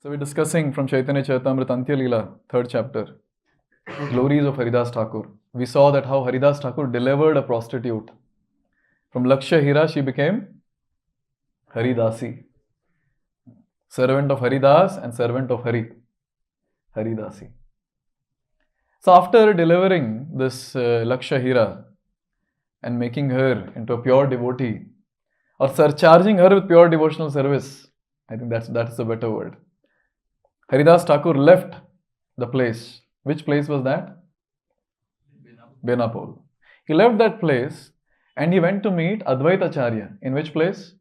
So we're discussing from Chaitanya Charitamrita Antya lila, 3rd chapter, Glories of Haridas Thakur. We saw that how Haridas Takur delivered a prostitute. From Lakshya Hira, she became Haridasi, servant of Haridas and servant of Hari, Haridasi. So after delivering this Lakshya Hira and making her into a pure devotee, or surcharging her with pure devotional service, I think that's a better word. Haridas Takur left the place. Which place was that? Benapol. He left that place and he went to meet Advaitacharya. In which place?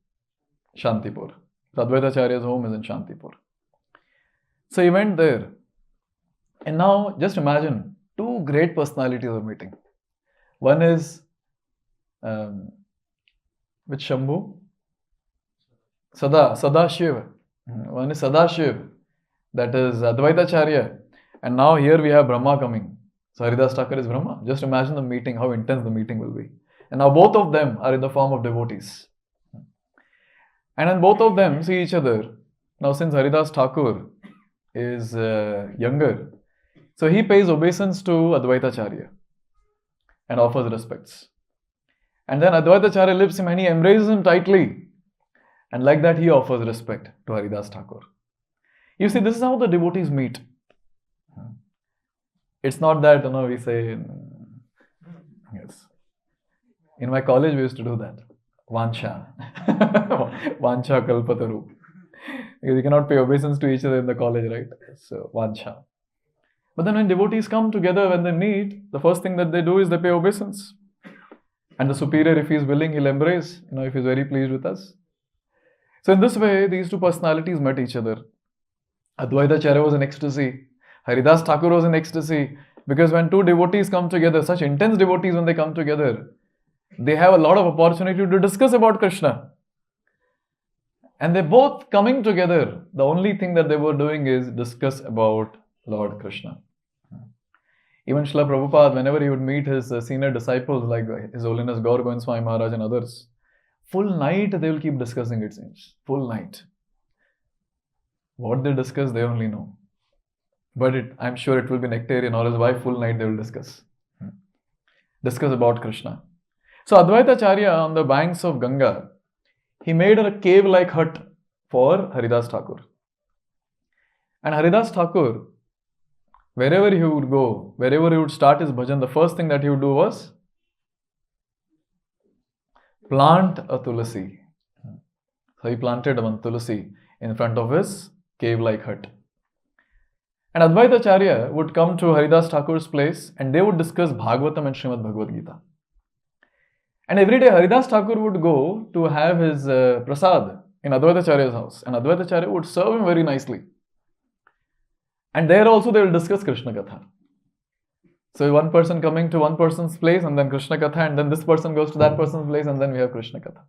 Shantipur. So Advaitacharya's home is in Shantipur. So he went there. And now just imagine, two great personalities are meeting. One is which Shambhu? Sadashiv. One is Sadashiv. That is Advaitacharya. And now here we have Brahma coming. So Haridas Takur is Brahma. Just imagine the meeting, how intense the meeting will be. And now both of them are in the form of devotees. And then both of them see each other. Now since Haridas Takur is younger, so he pays obeisance to Advaitacharya and offers respects. And then Advaitacharya lifts him and he embraces him tightly. And like that he offers respect to Haridas Takur. You see, this is how the devotees meet. It's not that, we say, yes. In my college, we used to do that. Vansha. Vansha kalpataru. Because you cannot pay obeisance to each other in the college, right? So, Vansha. But then when devotees come together, when they meet, the first thing that they do is they pay obeisance. And the superior, if he is willing, he'll embrace, if he's very pleased with us. So in this way, these two personalities met each other. Advaitacharya was in ecstasy. Haridas Thakur was in ecstasy. Because when two devotees come together, such intense devotees when they come together, they have a lot of opportunity to discuss about Krishna. And they both coming together, the only thing that they were doing is discuss about Lord Krishna. Even Srila Prabhupada, whenever he would meet his senior disciples like His Holiness Gaur Govind Swami Maharaj and others, full night they will keep discussing, it seems. Full night. What they discuss, they only know. But I'm sure it will be nectarian, or else why full night they will discuss. Discuss about Krishna. So Advaitacharya on the banks of Ganga, he made a cave-like hut for Haridas Thakur. And Haridas Thakur, wherever he would go, wherever he would start his bhajan, the first thing that he would do was plant a tulasi. So he planted one tulasi in front of his cave-like hut. And Advaitacharya would come to Haridas Thakur's place and they would discuss Bhagavatam and Srimad Bhagavad Gita. And every day Haridas Thakur would go to have his prasad in Advaitacharya's house. And Advaitacharya would serve him very nicely. And there also they will discuss Krishna Katha. So one person coming to one person's place and then Krishna Katha, and then this person goes to that person's place and then we have Krishna Katha.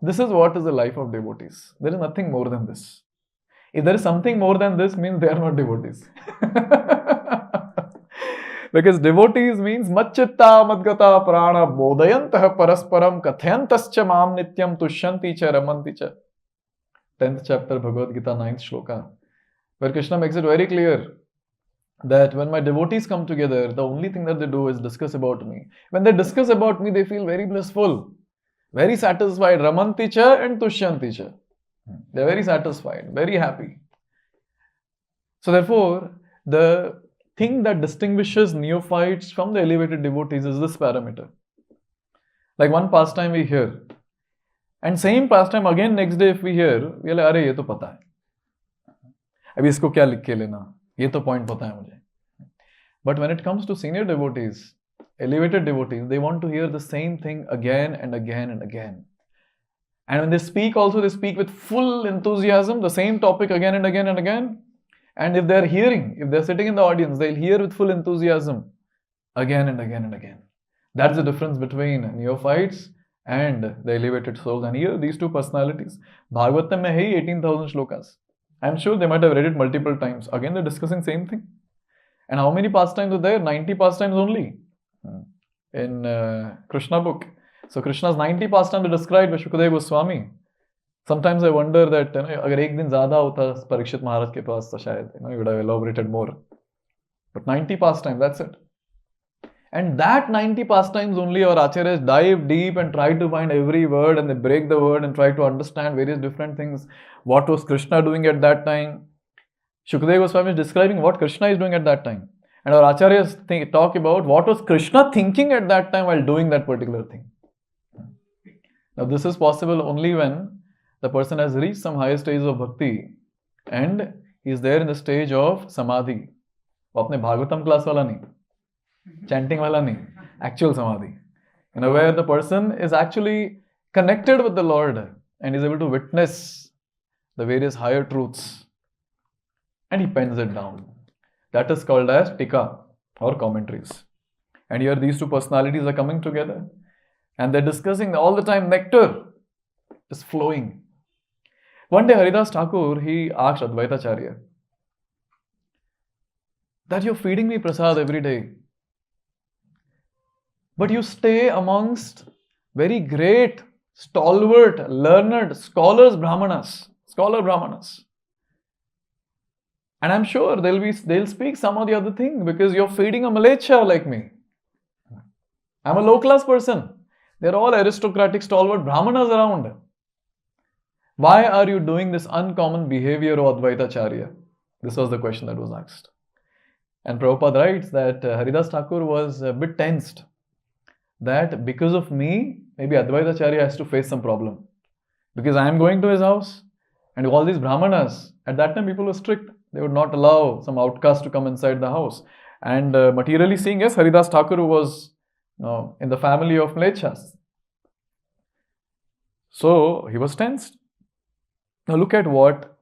This is what is the life of devotees. There is nothing more than this. If there is something more than this, means they are not devotees. Because devotees means Macchitta Madgata Prana Bodhayantah Parasparam Kathayantascha Mam Nityam Tushyanti Cha Ramanti Cha. 10th chapter Bhagavad Gita, 9th shloka, where Krishna makes it very clear that when my devotees come together, the only thing that they do is discuss about me. When they discuss about me, they feel very blissful, very satisfied. Ramanti Cha and Tushyanti Cha. They are very satisfied, very happy. So therefore, the thing that distinguishes neophytes from the elevated devotees is this parameter. Like one pastime we hear, and same pastime again next day if we hear, we are like, अरे ये तो पता है, अभी इसको क्या लिख के लेना, ये तो point पता है मुझे. But when it comes to senior devotees, elevated devotees, they want to hear the same thing again and again and again. And when they speak also, they speak with full enthusiasm, the same topic again and again and again. And if they're hearing, if they're sitting in the audience, they'll hear with full enthusiasm again and again and again. That's the difference between neophytes and the elevated souls. And here, these two personalities. Bhagavatam mein hai 18,000 shlokas. I'm sure they might have read it multiple times. Again, they're discussing same thing. And how many pastimes are there? 90 pastimes only in Krishna book. So Krishna's 90 pastimes are described by Shukadeva Goswami. Sometimes I wonder that अगर एक दिन ज़्यादा होता परीक्षित महाराज के पास तो शायद he would have elaborated more. But 90 pastimes, that's it. And that 90 pastimes only our acharyas dive deep and try to find every word, and they break the word and try to understand various different things. What was Krishna doing at that time? Shukadeva Goswami is describing what Krishna is doing at that time. And our acharyas talk about what was Krishna thinking at that time while doing that particular thing. Now this is possible only when the person has reached some higher stage of bhakti and he is there in the stage of samadhi. वो अपने Bhagavatam class वाला नहीं, chanting वाला नहीं, actual samadhi. Where the person is actually connected with the Lord and is able to witness the various higher truths and he pens it down. That is called as tika or commentaries. And here these two personalities are coming together and they're discussing all the time. Nectar is flowing. One day Haridas Thakur, he asked Advaitacharya that you're feeding me prasad every day, but you stay amongst very great, stalwart, learned scholar brahmanas. And I'm sure they'll speak some or the other thing because you're feeding a Malacha like me. I'm a low class person. They're all aristocratic, stalwart brahmanas around. Why are you doing this uncommon behavior, O Advaitacharya? This was the question that was asked. And Prabhupada writes that Haridas Thakur was a bit tensed. That because of me, maybe Advaitacharya has to face some problem. Because I am going to his house and all these brahmanas, at that time people were strict. They would not allow some outcast to come inside the house. And materially seeing, yes, Haridas Thakur was in the family of Mlechas. So he was tensed. Now look at what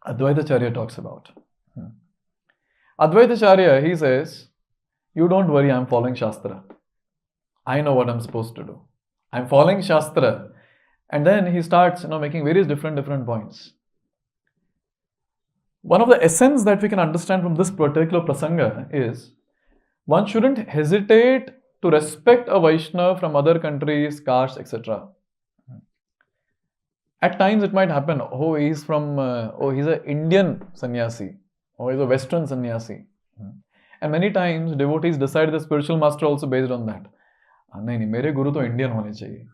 Advaitacharya talks about. Advaitacharya, he says, you don't worry, I'm following Shastra. I know what I'm supposed to do. I'm following Shastra. And then he starts making various different points. One of the essence that we can understand from this particular prasanga is one shouldn't hesitate to respect a Vaishnava from other countries, castes, etc. At times it might happen, he's an Indian sannyasi, he's a Western sannyasi. And many times devotees decide the spiritual master also based on that. नहीं, मेरे गुरु तो Indian होने चाहिए.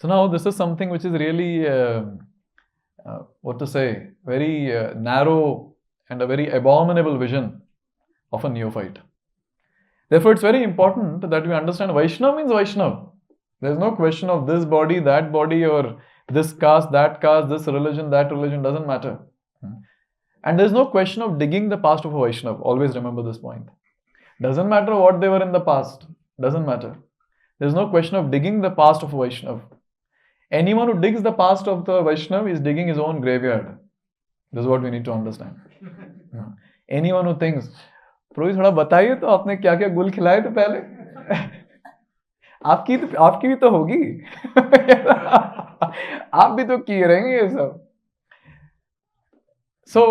So now this is something which is really, very narrow and a very abominable vision of a neophyte. Therefore, it's very important that we understand Vaishnava means Vaishnava. There's no question of this body, that body, or this caste, that caste, this religion, that religion, doesn't matter. And there's no question of digging the past of a Vaishnava. Always remember this point. Doesn't matter what they were in the past. Doesn't matter. There's no question of digging the past of a Vaishnava. Anyone who digs the past of the Vaishnava is digging his own graveyard. This is what we need to understand. Anyone who thinks, Prabhu थोड़ा बताइए तो आपने क्या क्या गुल खिलाए थे पहले? आपकी भी तो होगी. आप भी तो किए रहेंगे ये सब. So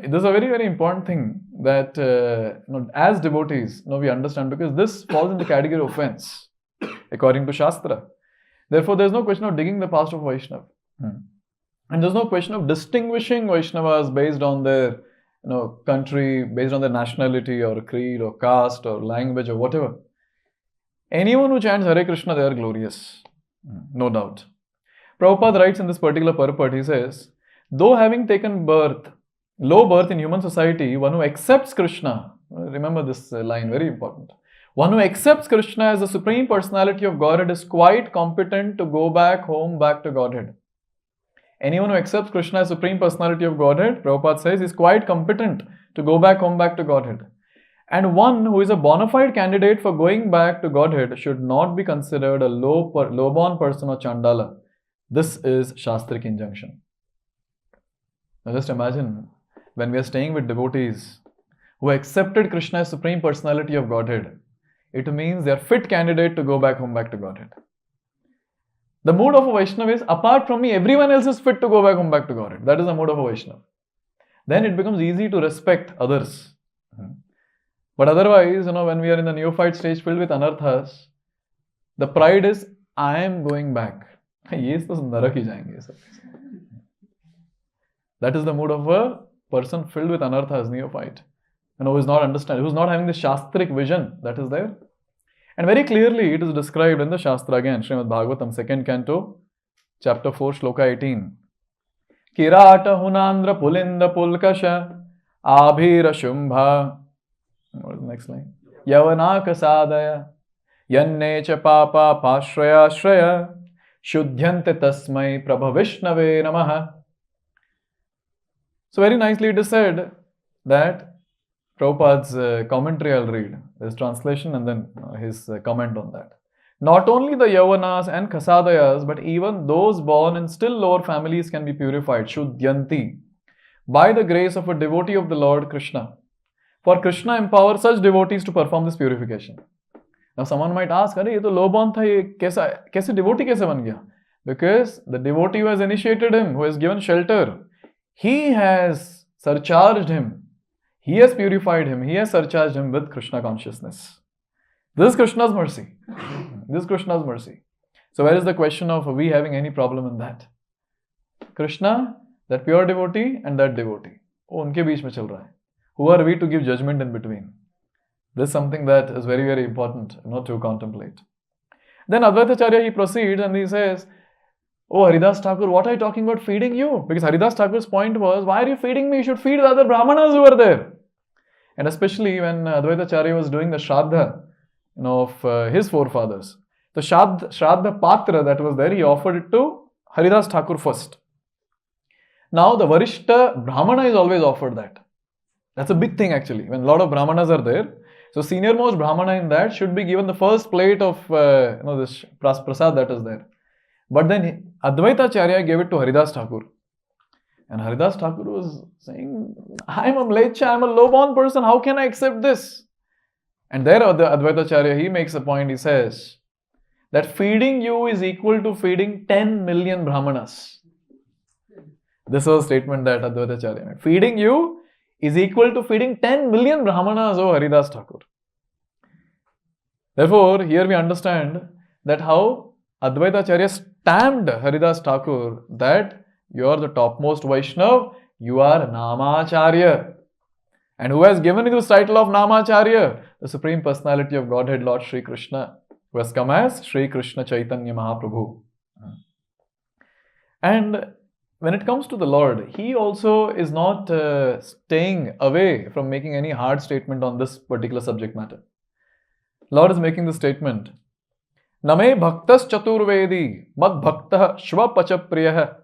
this is a very, very important thing that as devotees we understand, because this falls in the category of offense according to Shastra. Therefore, there is no question of digging the past of Vaishnava. And there is no question of distinguishing Vaishnavas based on their country, based on their nationality or creed or caste or language or whatever. Anyone who chants Hare Krishna, they are glorious. No doubt. Prabhupada writes in this particular purport, he says, though having taken low birth in human society, one who accepts Krishna, remember this line, very important. One who accepts Krishna as the Supreme Personality of Godhead is quite competent to go back home, back to Godhead. Anyone who accepts Krishna as Supreme Personality of Godhead, Prabhupada says, is quite competent to go back home, back to Godhead. And one who is a bona fide candidate for going back to Godhead should not be considered a low-born person or Chandala. This is Shastric injunction. Now just imagine when we are staying with devotees who accepted Krishna as Supreme Personality of Godhead, it means they are fit candidate to go back home, back to Godhead. The mood of a Vaishnava is, apart from me, everyone else is fit to go back home, back to Godhead. That is the mood of a Vaishnava. Then it becomes easy to respect others. But otherwise, when we are in the neophyte stage filled with anarthas, the pride is, I am going back. ये तो नरक ही जाएंगे सब. That is the mood of a person filled with anarthas, neophyte, who is not understanding, who is not having the shastric vision that is there. And very clearly it is described in the Shastra again, Srimad Bhagavatam, 2nd canto, chapter 4, shloka 18. Kirata hunandra pulinda pulkasha abhira shumbha. What is the next line? Yavanaka sadaya yanne cha papa pashraya shraya shuddhyante tasmai prabhavishnave namaha. So very nicely it is said that Prabhupada's commentary I'll read, his translation and then his comment on that. Not only the Yavanas and Kasadayas, but even those born in still lower families can be purified, Shuddhyanti, by the grace of a devotee of the Lord Krishna. For Krishna empowers such devotees to perform this purification. Now someone might ask, अरे ये तो low born था, ये कैसे devotee कैसे बन गया? Because the devotee who has initiated him, who has given shelter, he has surcharged him. He has purified him. He has surcharged him with Krishna consciousness. This is Krishna's mercy. This is Krishna's mercy. So where is the question of we having any problem in that? Krishna, that pure devotee and that devotee. Oh, unke beech mein chal raha hai. Who are we to give judgment in between? This is something that is very, very important not to contemplate. Then Advaitacharya, he proceeds and he says, oh, Haridas Thakur, what are you talking about feeding you? Because Haridas Thakur's point was, why are you feeding me? You should feed the other Brahmanas who were there. And especially when Advaitacharya was doing the Shraddha, of his forefathers. The Shraddha Patra that was there, he offered it to Haridas Thakur first. Now the Varishta Brahmana is always offered that. That's a big thing actually. When a lot of Brahmanas are there, so senior most Brahmana in that should be given the first plate of this prasad that is there. But then Advaitacharya gave it to Haridas Thakur. And Haridas Thakur was saying, I am a mlecha, I am a low-born person, how can I accept this? And there the Advaitacharya, he makes a point, he says, that feeding you is equal to feeding 10 million Brahmanas. This was a statement that Advaitacharya made. Feeding you is equal to feeding 10 million Brahmanas, oh Haridas Thakur. Therefore, here we understand that how Advaitacharya stamped Haridas Thakur that you are the topmost Vaishnav, you are Namacharya. And who has given you this title of Namacharya? The Supreme Personality of Godhead, Lord Sri Krishna, who has come as Sri Krishna Chaitanya Mahaprabhu. And when it comes to the Lord, he also is not staying away from making any hard statement on this particular subject matter. Lord is making the statement, Name bhaktas chaturvedi mad bhaktah shvapacha priyah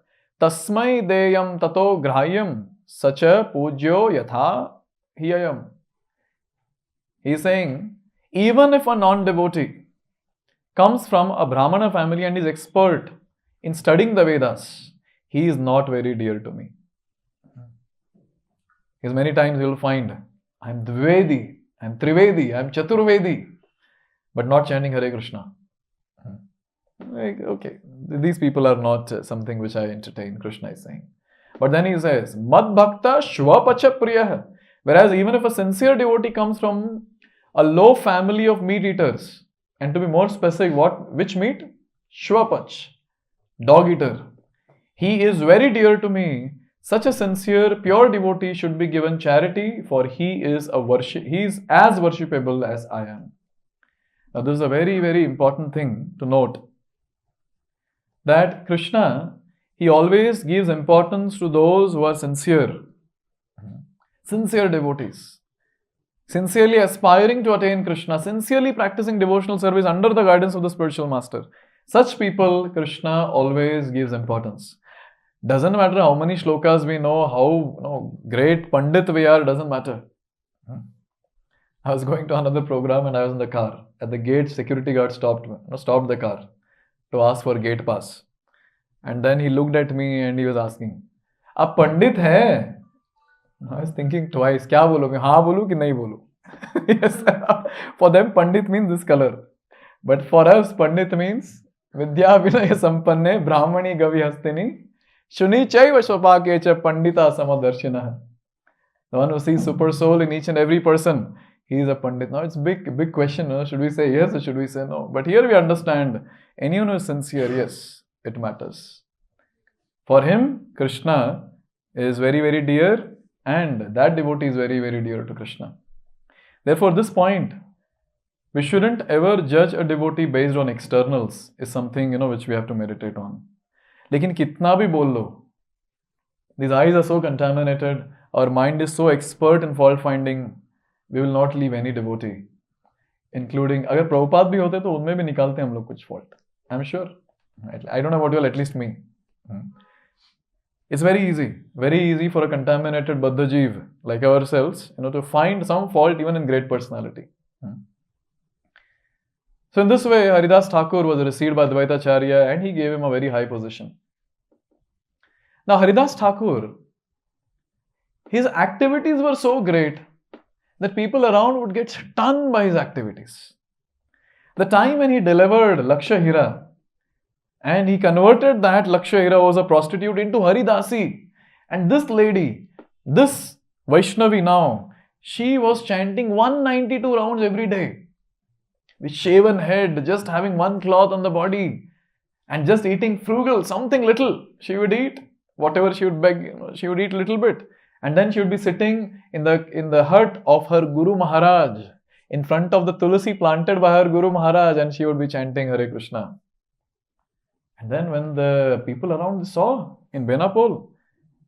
tasmai deyam tato grahayam sacha pujyo yatha hiyayam. He is saying, even if a non-devotee comes from a Brahmana family and is expert in studying the Vedas, he is not very dear to me. Because many times you will find, I am Dvivedi, I am Trivedi, I am Chaturvedi, but not chanting Hare Krishna. Like, okay, these people are not something which I entertain, Krishna is saying. But then he says, Mad Bhakta Shvapacha Priyah. Whereas even if a sincere devotee comes from a low family of meat eaters, and to be more specific, which meat? Shvapach, dog eater. He is very dear to me. Such a sincere, pure devotee should be given charity, for he is as worshipable as I am. Now this is a very, very important thing to note. That Krishna, he always gives importance to those who are sincere. Sincere devotees. Sincerely aspiring to attain Krishna. Sincerely practicing devotional service under the guidance of the spiritual master. Such people, Krishna always gives importance. Doesn't matter how many shlokas we know, how great Pandit we are, doesn't matter. I was going to another program and I was in the car. At the gate, security guard stopped the car to ask for gate pass. And then he looked at me and he was asking, "Aap Pandit hai?" I was thinking twice, kya bolu? Haan bolu ki nahi bolu? Yes, for them Pandit means this color. But for us, Pandit means Vidya Vinaya Sampanne Brahmani Gavi Hastini Shuni Chaiva Shopakecha Pandita Samadarshina. The one who sees super soul in each and every person, he is a Pandit. Now it's big question. Should we say yes or should we say no? But here we understand anyone who is sincere, yes, it matters. For him, Krishna is very, very dear, and that devotee is very, very dear to Krishna. Therefore, this point, we shouldn't ever judge a devotee based on externals, is something, which we have to meditate on. Lekin kitna bhi bol lo, these eyes are so contaminated, our mind is so expert in fault finding, we will not leave any devotee, including, agar Prabhupada bhi hote to unme bhi nikalte hum log kuch fault. I'm sure. I don't know about you all, at least me. It's very easy for a contaminated Baddha Jeev like ourselves, to find some fault even in great personality. So in this way, Haridas Thakur was received by Advaitacharya and he gave him a very high position. Now Haridas Thakur, his activities were so great that people around would get stunned by his activities. The time when he delivered Lakshahira and he converted that Lakshahira was a prostitute into Haridasi, and this lady, this Vaishnavi now, she was chanting 192 rounds every day with shaven head, just having one cloth on the body and just eating frugal, something little. She would eat whatever she would beg, she would eat a little bit, and then she would be sitting in the hut of her Guru Maharaj in front of the tulsi planted by her Guru Maharaj, and she would be chanting Hare Krishna. And then when the people around saw in Benapol,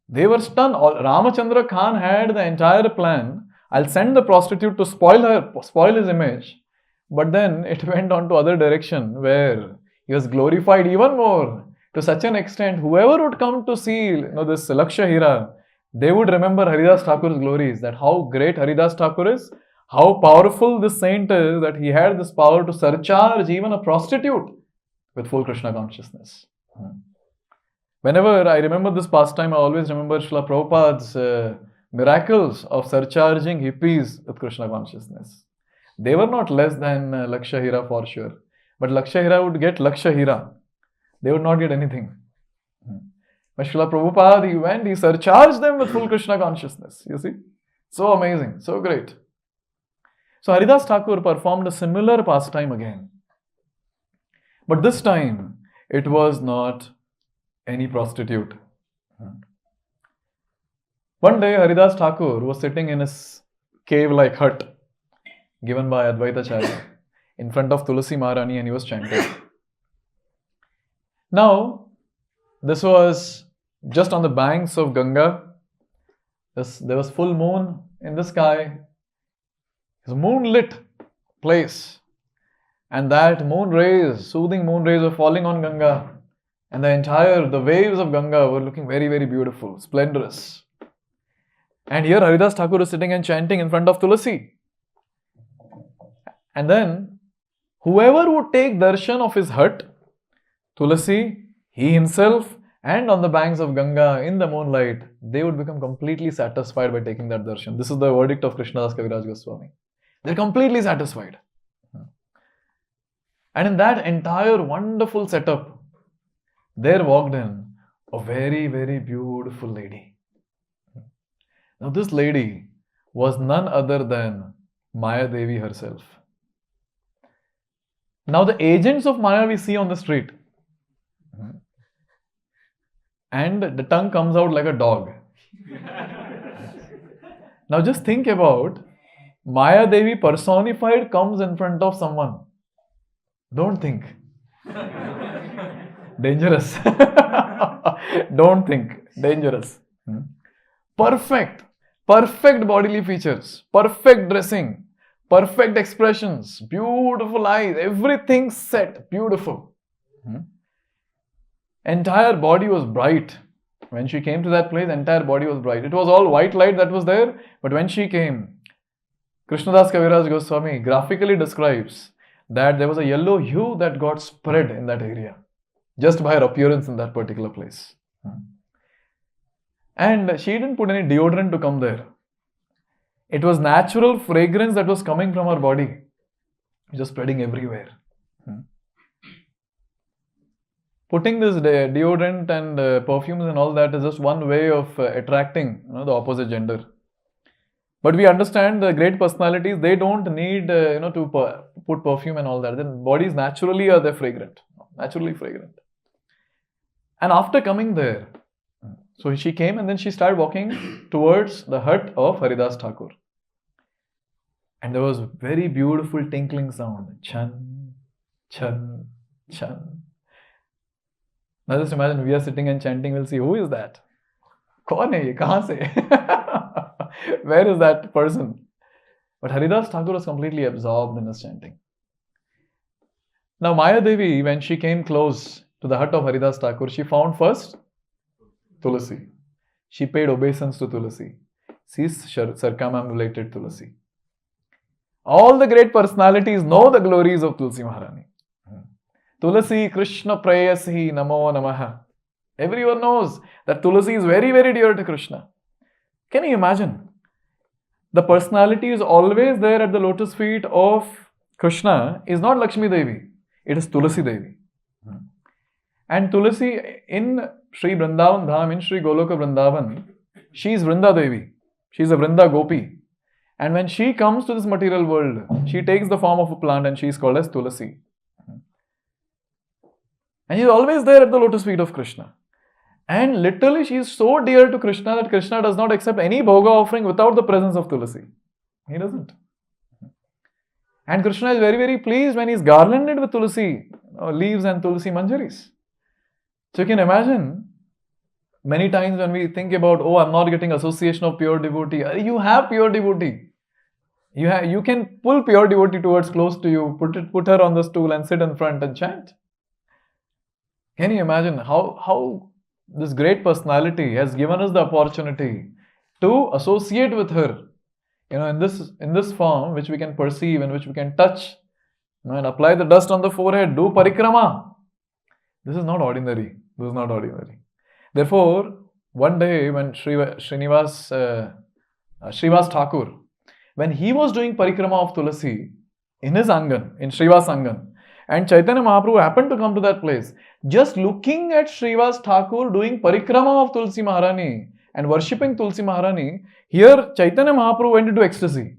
they were stunned. Ramachandra Khan had the entire plan. I'll send the prostitute to spoil his image. But then it went on to other direction where he was glorified even more to such an extent. Whoever would come to see this Lakshahira, they would remember Haridas Thakur's glories, that how great Haridas Thakur is, how powerful this saint is, that he had this power to surcharge even a prostitute with full Krishna consciousness. Whenever I remember this pastime, I always remember Srila Prabhupada's miracles of surcharging hippies with Krishna consciousness. They were not less than Lakshahira for sure. But Lakshahira would get Lakshahira. They would not get anything. But Srila Prabhupada, he went, he surcharged them with full Krishna consciousness. You see? So amazing, so great. So Haridas Thakur performed a similar pastime again. But this time, it was not any prostitute. One day, Haridas Thakur was sitting in his cave-like hut given by Advaitacharya in front of Tulsi Maharani, and he was chanting. Now, this was just on the banks of Ganga. There was full moon in the sky. It was a moonlit place. And that moon rays, soothing moon rays were falling on Ganga. And the waves of Ganga were looking very, very beautiful, splendorous. And here Haridas Thakur is sitting and chanting in front of Tulsi. And then, whoever would take darshan of his hut, Tulsi, he himself, and on the banks of Ganga in the moonlight, they would become completely satisfied by taking that darshan. This is the verdict of Krishnadas Kaviraj Goswami. They're completely satisfied. And in that entire wonderful setup, there walked in a very, very beautiful lady. Now this lady was none other than Mayadevi herself. Now the agents of Maya we see on the street. And the tongue comes out like a dog. Now just think about Mayadevi personified comes in front of someone. Don't think. Dangerous. Don't think. Dangerous. Perfect bodily features, perfect dressing, perfect expressions, beautiful eyes, everything set, beautiful. Entire body was bright. When she came to that place, entire body was bright. It was all white light that was there, but when she came, Krishnadas Kaviraj Goswami graphically describes that there was a yellow hue that got spread in that area just by her appearance in that particular place. And she didn't put any deodorant to come there. It was natural fragrance that was coming from her body, just spreading everywhere. Putting this deodorant and perfumes and all that is just one way of attracting the opposite gender. But we understand the great personalities, they don't need to put perfume and all that. Their bodies naturally are fragrant, naturally fragrant. And after coming there, so she came and then she started walking towards the hut of Haridas Thakur. And there was very beautiful tinkling sound. Chan, chan, chan. Now just imagine we are sitting and chanting, we'll see, who is that? Kaun hai ye? Kahan se? Where is that person? But Haridas Thakur was completely absorbed in his chanting. Now Mayadevi, when she came close to the hut of Haridas Thakur, she found first Tulasi. She paid obeisance to Tulasi. She is circumambulated Tulasi. All the great personalities know the glories of Tulsi Maharani. Tulasi Krishna Prayasi Namo Namaha. Everyone knows that Tulasi is very, very dear to Krishna. Can you imagine? The personality is always there at the lotus feet of Krishna is not Lakshmi Devi. It is Tulasi Devi. And Tulasi in Sri Vrindavan Dham, in Sri Goloka Vrindavan, she is Vrinda Devi. She is a Vrinda Gopi. And when she comes to this material world, she takes the form of a plant and she is called as Tulasi. And she is always there at the lotus feet of Krishna. And literally she is so dear to Krishna that Krishna does not accept any bhoga offering without the presence of Tulasi. He doesn't. And Krishna is very, very pleased when he is garlanded with Tulasi leaves and Tulasi manjaris. So you can imagine, many times when we think about, oh, I'm not getting association of pure devotee. You have pure devotee. You can pull pure devotee towards close to you, put her on the stool and sit in front and chant. Can you imagine how this great personality has given us the opportunity to associate with her, in this form which we can perceive and which we can touch, and apply the dust on the forehead, do parikrama. This is not ordinary. This is not ordinary. Therefore, one day when Srinivas Thakur, when he was doing parikrama of Tulasi in his Angan, in Srivas Angan, and Chaitanya Mahaprabhu happened to come to that place, just looking at Srivas Thakur doing parikrama of Tulsi Maharani and worshipping Tulsi Maharani, here Chaitanya Mahaprabhu went into ecstasy.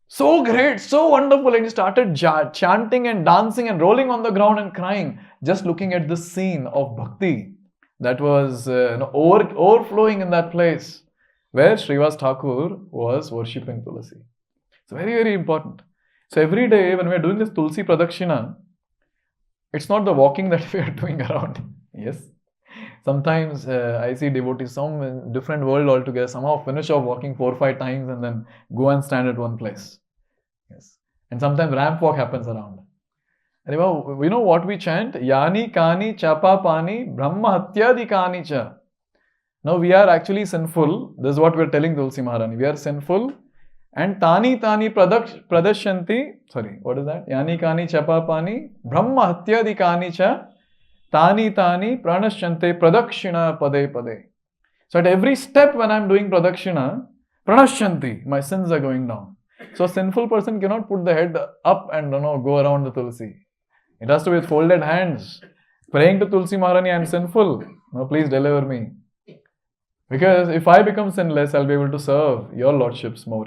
So great, so wonderful, and he started chanting and dancing and rolling on the ground and crying, just looking at this scene of bhakti that was overflowing in that place where Srivas Thakur was worshipping Tulasi. It's very, very important. So every day when we are doing this Tulsi Pradakshina, it's not the walking that we are doing around. Yes. Sometimes I see devotees, some different world altogether, somehow finish off walking 4 or 5 times and then go and stand at one place. Yes. And sometimes ramp walk happens around. And we know what we chant? Yani kani chapa pani brahma hatyadi kani cha. Now we are actually sinful. This is what we are telling Tulsi Maharani. We are sinful. And tani pradashanti. Sorry, what is that? Yani kani chapa pani brahma hatyadi kani cha. Tani pranashante pradakshina pade pade. So at every step when I am doing pradakshina, pranashyanti, my sins are going down. So a sinful person cannot put the head up and go around the Tulsi. It has to be with folded hands. Praying to Tulsi Maharani, I am sinful. No, please deliver me. Because if I become sinless, I'll be able to serve your lordships more.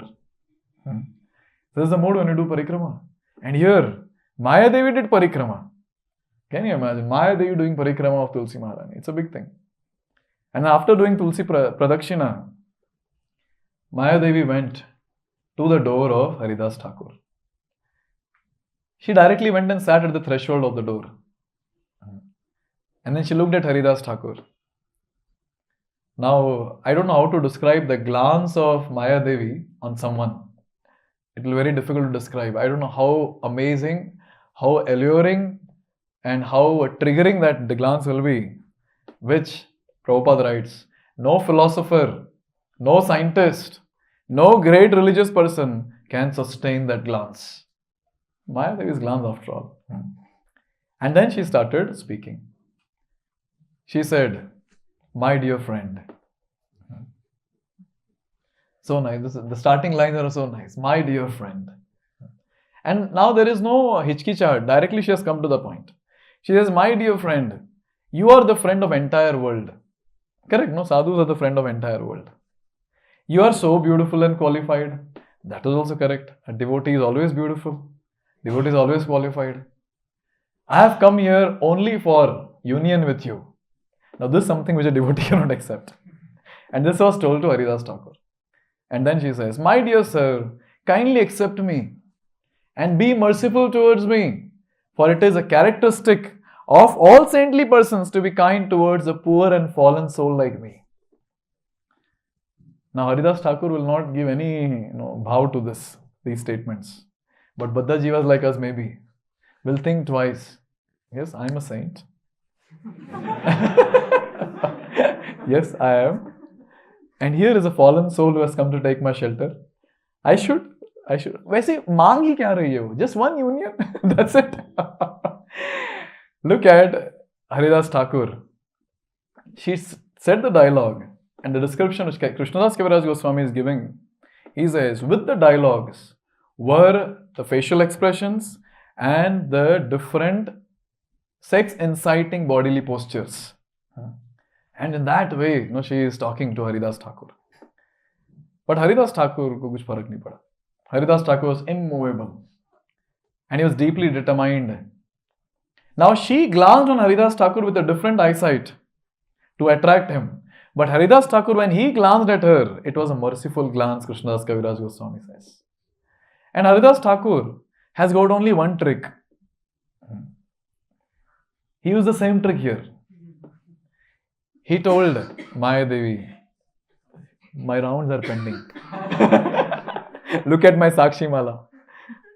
This is the mode when you do parikrama. And here, Mayadevi did parikrama. Can you imagine? Mayadevi doing parikrama of Tulsi Maharani. It's a big thing. And after doing Tulsi Pradakshina, Mayadevi went to the door of Haridas Thakur. She directly went and sat at the threshold of the door. And then she looked at Haridas Thakur. Now, I don't know how to describe the glance of Mayadevi on someone. It will be very difficult to describe. I don't know how amazing, how alluring, and how triggering that the glance will be, which Prabhupada writes, no philosopher, no scientist, no great religious person can sustain that glance. Mayadevi's glance after all. And then she started speaking. She said, my dear friend. So nice. The starting lines are so nice. My dear friend. And now there is no hitchkichad. Directly she has come to the point. She says, my dear friend, you are the friend of entire world. Correct? No, sadhus are the friend of entire world. You are so beautiful and qualified. That is also correct. A devotee is always beautiful. Devotee is always qualified. I have come here only for union with you. Now this is something which a devotee cannot accept. And this was told to Haridas Takur. And then she says, "My dear sir, kindly accept me and be merciful towards me, for it is a characteristic of all saintly persons to be kind towards a poor and fallen soul like me." Now Haridas Thakur will not give any bhav to these statements. But Baddha Jivas like us maybe will think twice. Yes, I am a saint. Yes, I am. And here is a fallen soul who has come to take my shelter. I should. वैसे मांग ही क्या रही है वो? Just one union. That's it. Look at Haridas Thakur. She said the dialogue and the description which Krishnadas Kaviraj Goswami is giving. He says, with the dialogues were the facial expressions and the different sex inciting bodily postures. And in that way, she is talking to Haridas Thakur. But Haridas Thakur ko kuch farak nahi pada. Haridas Thakur was immovable. And he was deeply determined. Now she glanced on Haridas Thakur with a different eyesight to attract him. But Haridas Thakur, when he glanced at her, it was a merciful glance, Krishnadas Kaviraj Goswami says. And Haridas Thakur has got only one trick. He used the same trick here. He told Mayadevi, "My rounds are pending." Look at my Sakshi Mala.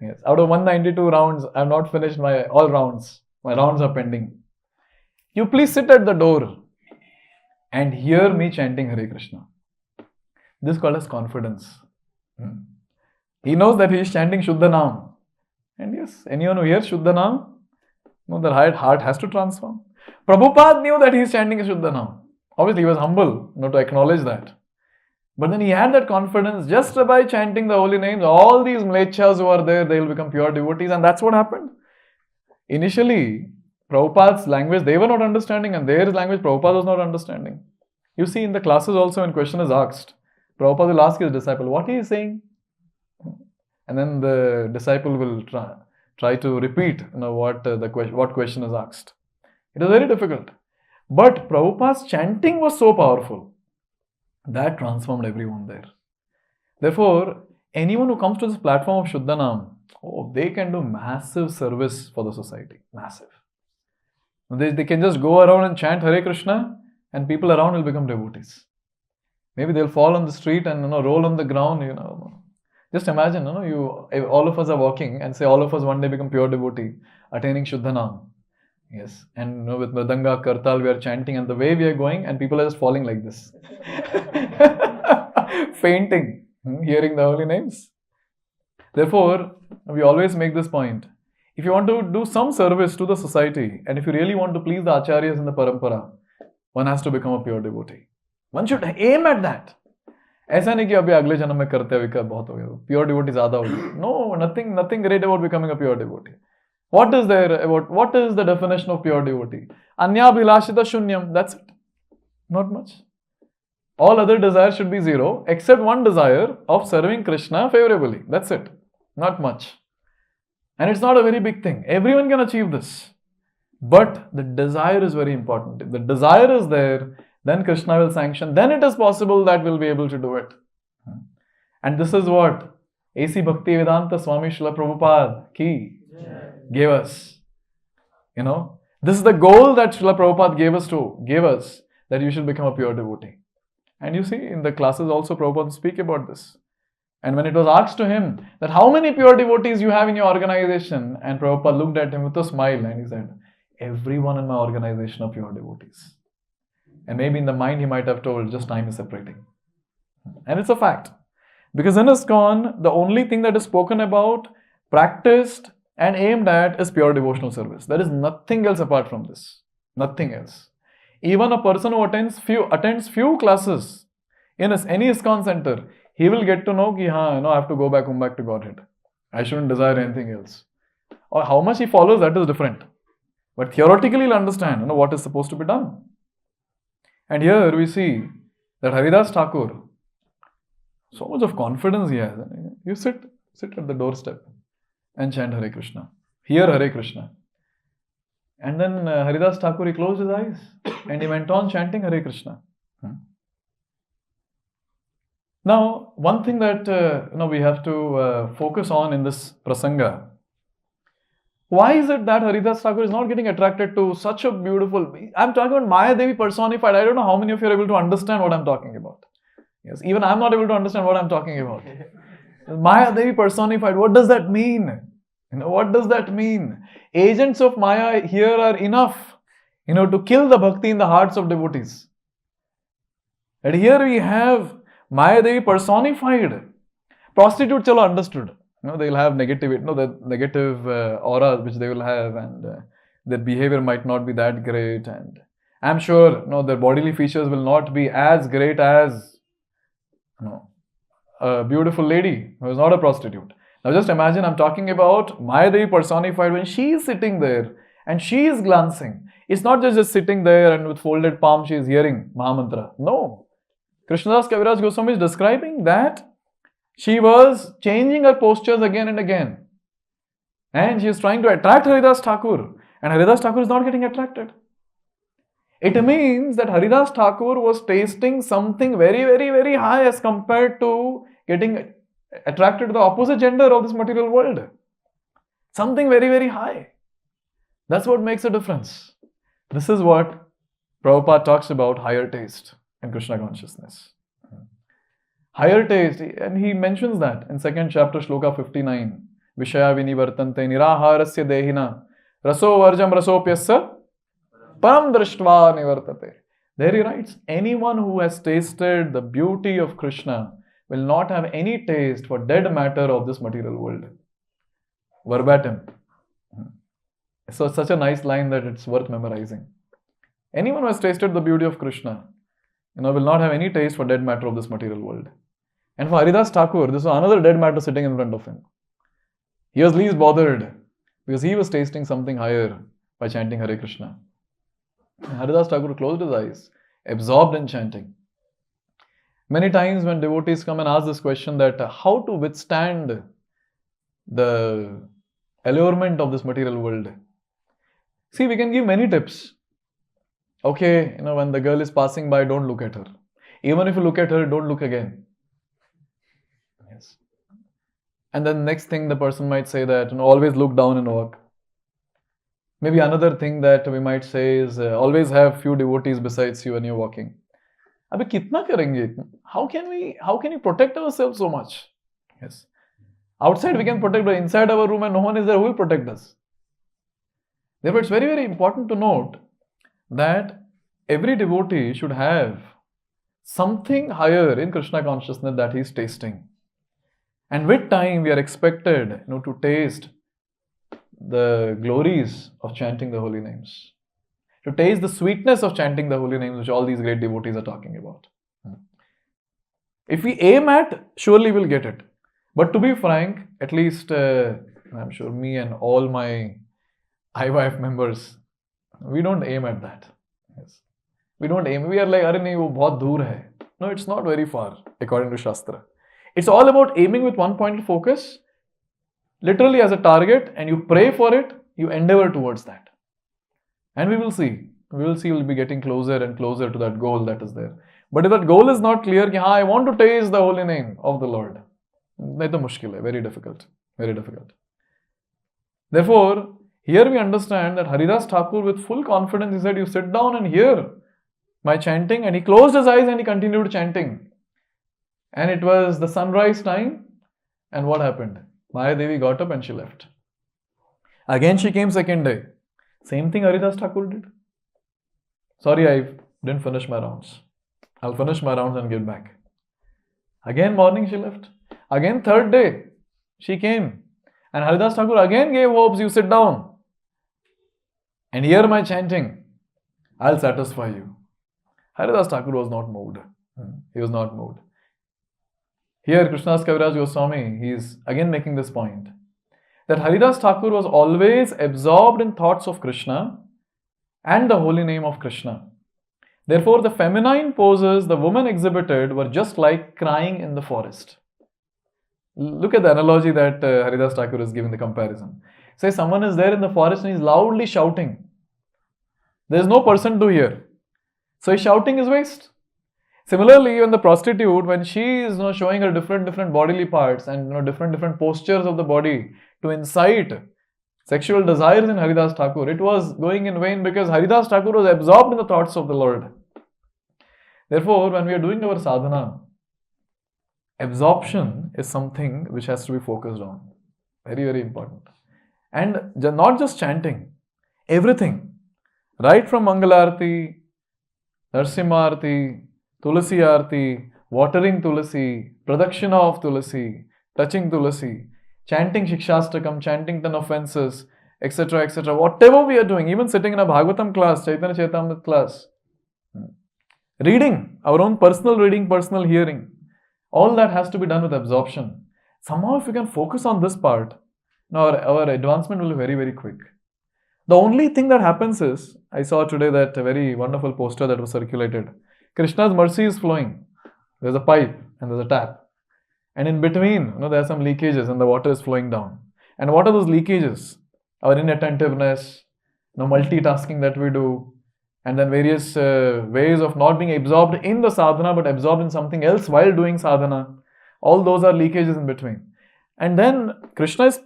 Yes, out of 192 rounds, I have not finished all rounds. My rounds are pending. You please sit at the door and hear me chanting Hare Krishna. This is called as confidence. He knows that he is chanting Shuddha Naam. And yes, anyone who hears Shuddha Naam, their heart has to transform. Prabhupada knew that he is chanting Shuddha Naam. Obviously, he was humble to acknowledge that. But then he had that confidence just by chanting the holy names. All these mlechas who are there, they will become pure devotees. And that's what happened. Initially, Prabhupada's language, they were not understanding, and their language, Prabhupada was not understanding. You see, in the classes also, when question is asked, Prabhupada will ask his disciple, "What he is saying?" And then the disciple will try to repeat what question is asked. It was very difficult. But Prabhupada's chanting was so powerful that transformed everyone there. Therefore, anyone who comes to this platform of Shuddha Naam, they can do massive service for the society. Massive. They can just go around and chant Hare Krishna, and people around will become devotees. Maybe they'll fall on the street and roll on the ground. Just imagine, all of us are walking, and say all of us one day become pure devotee, attaining Shuddha Naam. Yes, and with Mridanga, Kartal, we are chanting, and the way we are going, and people are just falling like this. Fainting, hearing the holy names. Therefore, we always make this point. If you want to do some service to the society, and if you really want to please the acharyas in the parampara, one has to become a pure devotee. One should aim at that. ऐसा नहीं कि अभी अगले जन्म में करते हुए बहुत हो गया, pure devotee ज़्यादा हो गया. No, nothing great about becoming a pure devotee. What is the definition of pure devotee? Anyabhilashita shunyam, that's it. Not much. All other desires should be zero, except one desire of serving Krishna favorably. That's it. Not much. And it's not a very big thing. Everyone can achieve this. But the desire is very important. If the desire is there, then Krishna will sanction. Then it is possible that we'll be able to do it. And this is what A.C. Bhaktivedanta Swami Srila Prabhupada ki gave us. This is the goal that Srila Prabhupada gave us, that you should become a pure devotee. And you see, in the classes also Prabhupada speak about this. And when it was asked to him that how many pure devotees you have in your organization, and Prabhupada looked at him with a smile and he said, "Everyone in my organization are pure devotees." And maybe in the mind he might have told, just time is separating. And it's a fact. Because in ISKCON, the only thing that is spoken about, practiced and aimed at is pure devotional service. There is nothing else apart from this. Nothing else. Even a person who attends few classes in any ISKCON center, he will get to know that I have to go back to Godhead. I shouldn't desire anything else. Or how much he follows, that is different. But theoretically he'll understand what is supposed to be done. And here we see that Haridas Thakur, so much of confidence he has. You sit at the doorstep and chant Hare Krishna. Hear Hare Krishna. And then Haridas Thakur, he closed his eyes and he went on chanting Hare Krishna. Now, one thing that we have to focus on in this prasanga, why is it that Haridas Thakur is not getting attracted to such a beautiful... I'm talking about Mayadevi personified. I don't know how many of you are able to understand what I'm talking about. Yes, even I'm not able to understand what I'm talking about. Mayadevi personified, what does that mean? What does that mean? Agents of Maya here are enough, to kill the bhakti in the hearts of devotees. And here we have Mayadevi personified. Prostitutes, chalo, understood. They'll have the negative aura which they will have, and their behavior might not be that great, and I'm sure their bodily features will not be as great as a beautiful lady who is not a prostitute. Now just imagine, I'm talking about Mayadevi personified when she is sitting there and she is glancing. It's not just sitting there and with folded palms she is hearing Mahamantra. No. Krishnadas Kaviraj Goswami is describing that she was changing her postures again and again. And she is trying to attract Haridas Thakur. And Haridas Thakur is not getting attracted. It means that Haridas Thakur was tasting something very, very, very high as compared to getting attracted to the opposite gender of this material world. Something very, very high. That's what makes a difference. This is what Prabhupada talks about, higher taste in Krishna consciousness. Higher taste, and he mentions that in 2nd chapter, Shloka 59. Vishaya vinivartante niraharasya dehina raso varjam rasopyasya param drishtva nivartate. There he writes, anyone who has tasted the beauty of Krishna will not have any taste for dead matter of this material world. Verbatim. So it's such a nice line that it's worth memorizing. Anyone who has tasted the beauty of Krishna, will not have any taste for dead matter of this material world. And for Haridas Thakur, this was another dead matter sitting in front of him. He was least bothered because he was tasting something higher by chanting Hare Krishna. And Haridas Thakur closed his eyes, absorbed in chanting. Many times when devotees come and ask this question that how to withstand the allurement of this material world. See, we can give many tips. Okay, when the girl is passing by, don't look at her. Even if you look at her, don't look again. Yes. And then next thing the person might say that, always look down and walk. Maybe another thing that we might say is always have few devotees besides you when you're walking. Abhi kitna karenge? How can we protect ourselves so much? Yes. Outside we can protect, but inside our room and no one is there, who will protect us? Therefore, it's very, very important to note that every devotee should have something higher in Krishna consciousness that he is tasting. And with time, we are expected to taste the glories of chanting the holy names. To taste the sweetness of chanting the holy names, which all these great devotees are talking about. If we aim at, surely we'll get it. But to be frank, at least I'm sure me and all my IYF members, we don't aim at that. Yes. We don't aim. We are like, "Arey nahi, wo bahut dur hai." No, it's not very far, according to Shastra. It's all about aiming with one point of focus, literally as a target, and you pray for it, you endeavor towards that. And we will see. We'll be getting closer and closer to that goal that is there. But if that goal is not clear, I want to taste the holy name of the Lord, that's mushkil hai, very difficult. Very difficult. Therefore, here we understand that Haridas Thakur with full confidence, he said, you sit down and hear my chanting, and he closed his eyes and he continued chanting. And it was the sunrise time, and what happened? Mayadevi got up and she left. Again she came second day. Same thing Haridas Thakur did. Sorry, I didn't finish my rounds. I'll finish my rounds and get back. Again morning she left. Again third day she came. And Haridas Thakur again gave hopes, you sit down and hear my chanting. I'll satisfy you. Haridas Thakur was not moved. He was not moved. Here Krishnadas Kaviraj Goswami, he is again making this point, that Haridas Thakur was always absorbed in thoughts of Krishna and the holy name of Krishna. Therefore, the feminine poses the woman exhibited were just like crying in the forest. Look at the analogy that Haridas Thakur is giving the comparison. Say someone is there in the forest and he is loudly shouting. There is no person to hear. So his shouting is waste. Similarly, even the prostitute, when she is showing her different bodily parts and different postures of the body to incite sexual desires in Haridas Thakur, it was going in vain because Haridas Thakur was absorbed in the thoughts of the Lord. Therefore, when we are doing our sadhana, absorption is something which has to be focused on. Very, very important. And not just chanting, everything. Right from Mangalarti, Narsimharti, Tulasi Arti, watering Tulasi, Pradakshina of Tulasi, touching Tulasi, chanting Shikshastakam, chanting 10 offenses, etc., etc. Whatever we are doing, even sitting in a Bhagavatam class, Chaitanya Chaitamrit class, reading, our own personal reading, personal hearing, all that has to be done with absorption. Somehow if we can focus on this part, our advancement will be very, very quick. The only thing that happens is, I saw today that very wonderful poster that was circulated. Krishna's mercy is flowing. There's a pipe and there's a tap. And in between, there are some leakages and the water is flowing down. And what are those leakages? Our inattentiveness, multitasking that we do, and then various ways of not being absorbed in the sadhana but absorbed in something else while doing sadhana. All those are leakages in between. And then Krishna is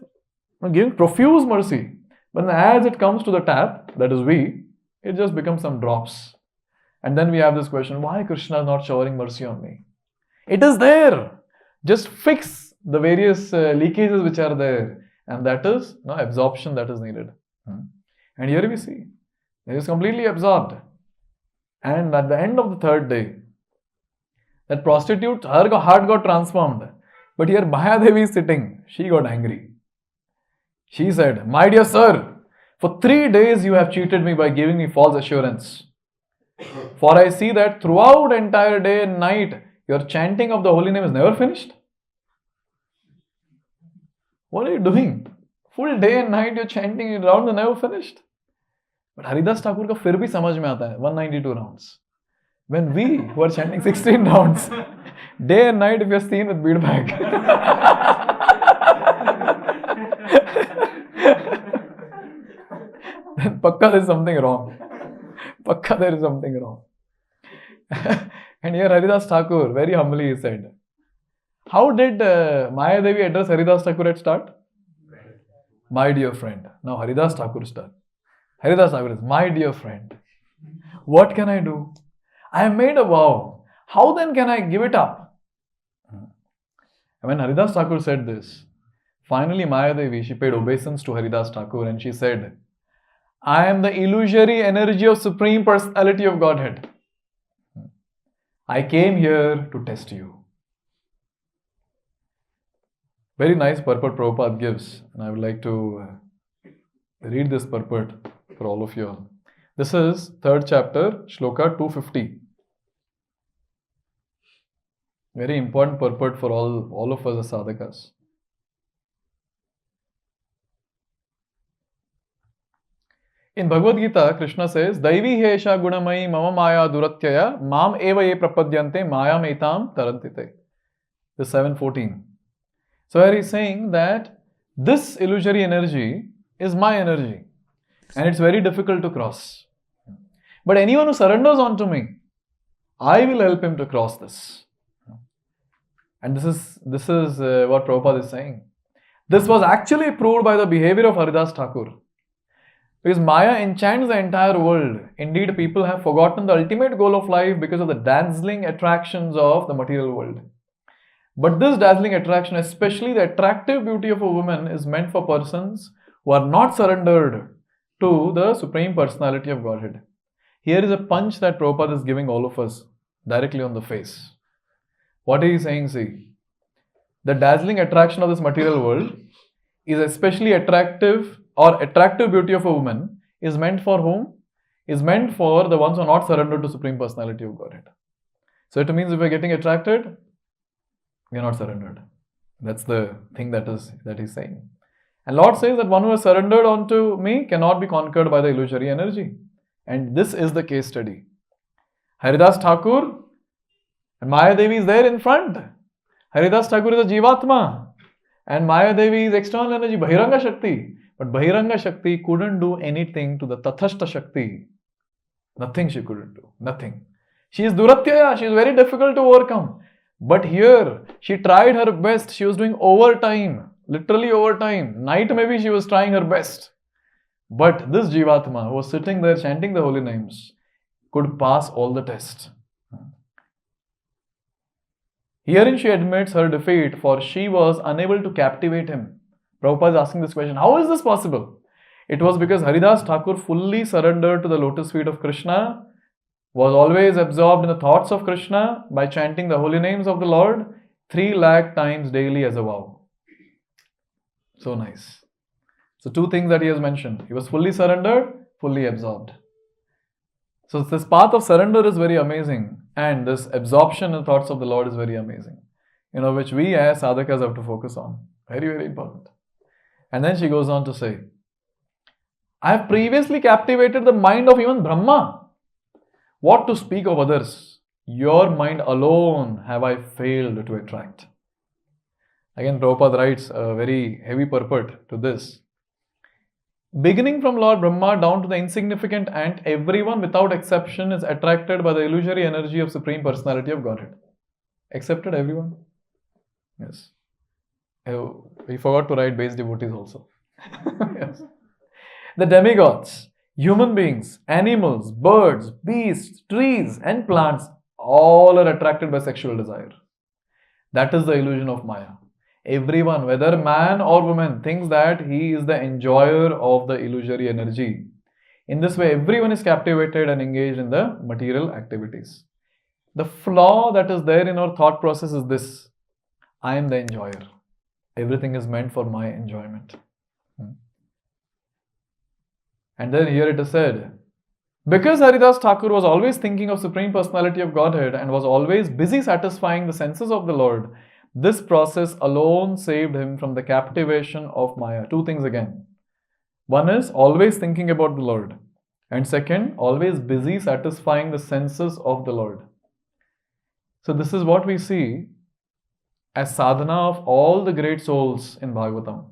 giving profuse mercy. But as it comes to the tap, that is we, it just becomes some drops. And then we have this question, why Krishna is not showering mercy on me? It is there. Just fix the various leakages which are there. And that is absorption that is needed. And here we see, it is completely absorbed. And at the end of the third day, that prostitute, her heart got transformed. But here Mayadevi is sitting. She got angry. She said, my dear sir, for 3 days you have cheated me by giving me false assurance. For I see that throughout entire day and night, your chanting of the holy name is never finished. What are you doing? Full day and night you're chanting, rounds are never finished. But Haridas Takur ka fir bhi samajh mein aata hai, 192 rounds. When we who are chanting 16 rounds, day and night if you're seen with bead bag. Then pakka there is something wrong. Pakka there is something wrong. And here Haridas Thakur very humbly said, how did Mayadevi address Haridas Thakur at start? My dear friend. Now Haridas Thakur's turn. Haridas Thakur is, my dear friend, what can I do? I have made a vow. How then can I give it up? And when Haridas Thakur said this, finally Mayadevi, she paid obeisance to Haridas Thakur and she said, I am the illusory energy of Supreme Personality of Godhead. I came here to test you. Very nice purport Prabhupada gives, and I would like to read this purport for all of you all. This is 3rd chapter, Shloka 250. Very important purport for all of us as sadhakas. In Bhagavad Gita, Krishna says, Devi hesha gunamayi mama maya duratyaya mam eva ye prapadyante mayam etam tarantite. This 7:14. So here he is saying that this illusory energy is my energy and it's very difficult to cross. But anyone who surrenders onto me, I will help him to cross this. And this is what Prabhupada is saying. This was actually proved by the behavior of Haridas Thakur. Because Maya enchants the entire world. Indeed, people have forgotten the ultimate goal of life because of the dazzling attractions of the material world. But this dazzling attraction, especially the attractive beauty of a woman, is meant for persons who are not surrendered to the Supreme Personality of Godhead. Here is a punch that Prabhupada is giving all of us directly on the face. What is he saying? See, the dazzling attraction of this material world is especially attractive, or attractive beauty of a woman is meant for whom? Is meant for the ones who are not surrendered to Supreme Personality of Godhead. So it means if we are getting attracted, we are not surrendered. That's the thing that he's saying. And Lord says that one who has surrendered onto me cannot be conquered by the illusory energy. And this is the case study. Haridas Thakur and Mayadevi is there in front. Haridas Thakur is a Jivatma and Mayadevi is external energy, Bahiranga Shakti. But Bahiranga Shakti couldn't do anything to the Tathastha Shakti Nothing she couldn't do. Nothing. She is Duratyaya. She is very difficult to overcome. But here, she tried her best. She was doing overtime. Literally overtime. Night maybe she was trying her best. But this Jivatma who was sitting there chanting the holy names could pass all the tests. Herein she admits her defeat, for she was unable to captivate him. Prabhupada is asking this question, how is this possible? It was because Haridas Thakur fully surrendered to the lotus feet of Krishna, was always absorbed in the thoughts of Krishna by chanting the holy names of the Lord 3 lakh times daily as a vow. So nice. So 2 things that he has mentioned. He was fully surrendered, fully absorbed. So this path of surrender is very amazing, and this absorption in thoughts of the Lord is very amazing, which we as sadhakas have to focus on. Very, very important. And then she goes on to say, I have previously captivated the mind of even Brahma. What to speak of others? Your mind alone have I failed to attract. Again, Prabhupada writes a very heavy purport to this. Beginning from Lord Brahma down to the insignificant ant, everyone without exception is attracted by the illusory energy of Supreme Personality of Godhead. Accepted everyone? Yes. We forgot to write base devotees also. Yes. The demigods, human beings, animals, birds, beasts, trees and plants all are attracted by sexual desire. That is the illusion of Maya. Everyone, whether man or woman, thinks that he is the enjoyer of the illusory energy. In this way, everyone is captivated and engaged in the material activities. The flaw that is there in our thought process is this: I am the enjoyer. Everything is meant for my enjoyment. And then here it is said, because Haridas Thakur was always thinking of Supreme Personality of Godhead and was always busy satisfying the senses of the Lord, this process alone saved him from the captivation of Maya. 2 things again. One is always thinking about the Lord. And second, always busy satisfying the senses of the Lord. So this is what we see as sadhana of all the great souls in Bhagavatam.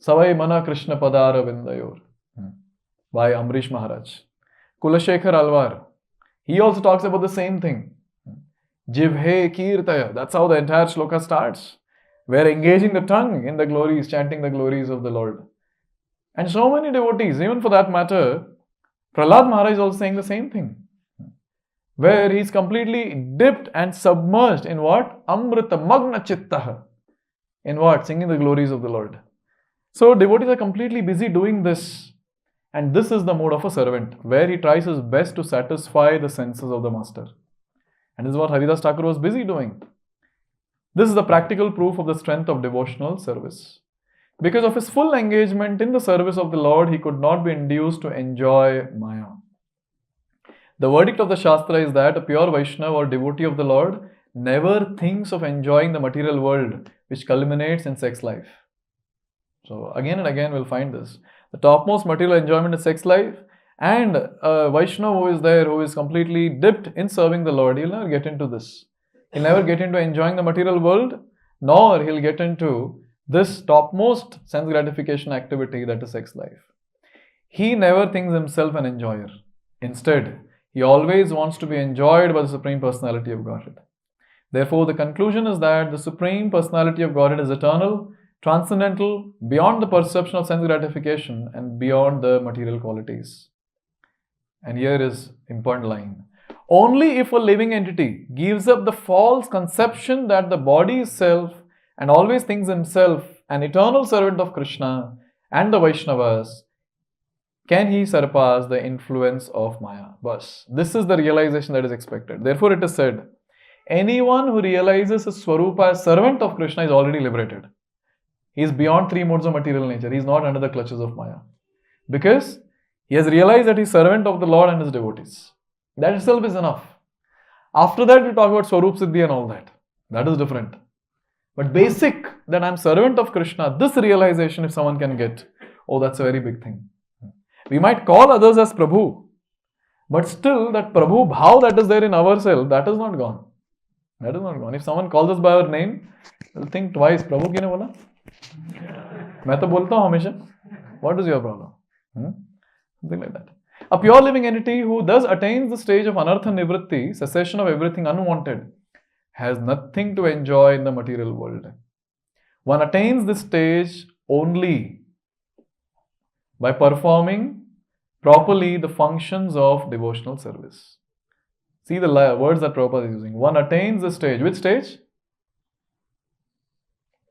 Savai Mana Krishna Padara Vindayor by Amrish Maharaj. Kulashekar Alvar, he also talks about the same thing. Jivhe Kirtaya, that's how the entire shloka starts. We are engaging the tongue in the glories, chanting the glories of the Lord. And so many devotees, even for that matter, Prahlad Maharaj is also saying the same thing. Where he is completely dipped and submerged in what? Amrita Magna Chittaha. In what? Singing the glories of the Lord. So devotees are completely busy doing this. And this is the mode of a servant, where he tries his best to satisfy the senses of the master. And this is what Haridas Takur was busy doing. This is the practical proof of the strength of devotional service. Because of his full engagement in the service of the Lord, he could not be induced to enjoy Maya. The verdict of the Shastra is that a pure Vaishnava or devotee of the Lord never thinks of enjoying the material world, which culminates in sex life. So again and again we'll find this. The topmost material enjoyment is sex life, and a Vaishnava who is there, who is completely dipped in serving the Lord, he'll never get into this. He'll never get into enjoying the material world, nor he'll get into this topmost sense gratification activity, that is sex life. He never thinks himself an enjoyer. Instead, he always wants to be enjoyed by the Supreme Personality of Godhead. Therefore, the conclusion is that the Supreme Personality of Godhead is eternal, transcendental, beyond the perception of sense gratification and beyond the material qualities. And here is important line. Only if a living entity gives up the false conception that the body is self and always thinks himself an eternal servant of Krishna and the Vaishnavas, can he surpass the influence of Maya. Bas. This is the realization that is expected. Therefore it is said, anyone who realizes his Swarupa as servant of Krishna is already liberated. He is beyond 3 modes of material nature. He is not under the clutches of Maya. Because he has realized that he is servant of the Lord and his devotees. That itself is enough. After that, we talk about Swarup Siddhi and all that. That is different. But basic, that I am servant of Krishna, this realization if someone can get, oh, that's a very big thing. We might call others as Prabhu, but still that Prabhu bhav that is there in ourselves, that is not gone. That is not gone. If someone calls us by our name, we'll think twice, Prabhu kine bola? मैं तो बोलता हूँ हमेशा. What is your problem? Something like that. A pure living entity who thus attains the stage of anartha nivritti, cessation of everything unwanted, has nothing to enjoy in the material world. One attains this stage only by performing properly the functions of devotional service. See the words that Prabhupada is using. One attains the stage. Which stage?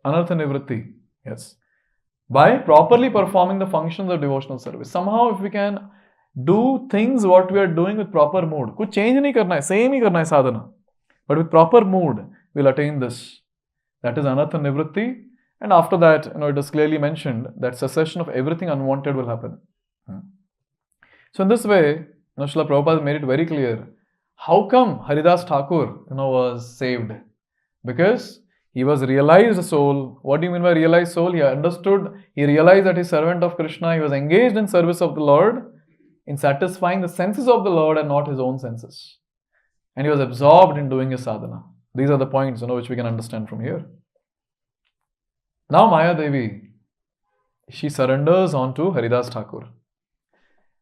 Anartha nivritti. Yes. By properly performing the functions of devotional service. Somehow if we can do things what we are doing with proper mood. Kuch change nahi karna hai. Same hi karna hai sadhana. But with proper mood, we'll attain this. That is anartha nivritti. And after that, it is clearly mentioned that cessation of everything unwanted will happen. So in this way, Srila Prabhupada made it very clear. How come Haridas Thakur, was saved? Because he was realized soul. What do you mean by realized soul? He understood, he realized that he is servant of Krishna. He was engaged in service of the Lord, in satisfying the senses of the Lord and not his own senses. And he was absorbed in doing his sadhana. These are the points, which we can understand from here. Now Mayadevi, she surrenders on to Haridas Takur.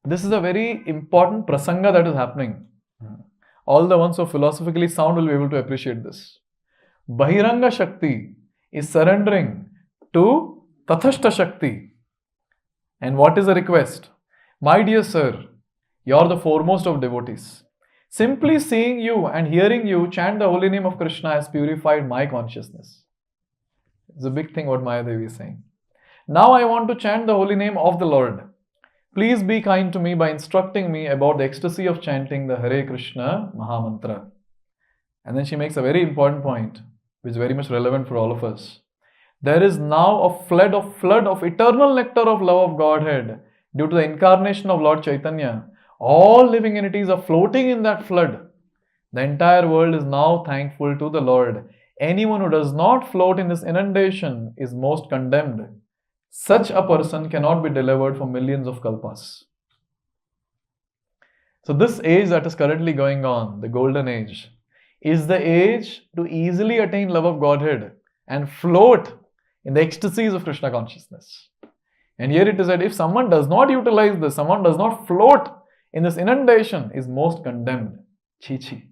This is a very important prasanga that is happening. All the ones who are philosophically sound will be able to appreciate this. Bahiranga Shakti is surrendering to Tathashta Shakti. And what is the request? My dear sir, you are the foremost of devotees. Simply seeing you and hearing you chant the holy name of Krishna has purified my consciousness. It's a big thing what Mayadevi is saying. Now I want to chant the holy name of the Lord. Please be kind to me by instructing me about the ecstasy of chanting the Hare Krishna Mahamantra. And then she makes a very important point, which is very much relevant for all of us. There is now a flood of eternal nectar of love of Godhead due to the incarnation of Lord Chaitanya. All living entities are floating in that flood. The entire world is now thankful to the Lord. Anyone who does not float in this inundation is most condemned. Such a person cannot be delivered for millions of kalpas. So this age that is currently going on, the golden age, is the age to easily attain love of Godhead and float in the ecstasies of Krishna consciousness. And here it is that if someone does not utilize this, someone does not float in this inundation, is most condemned. Chi.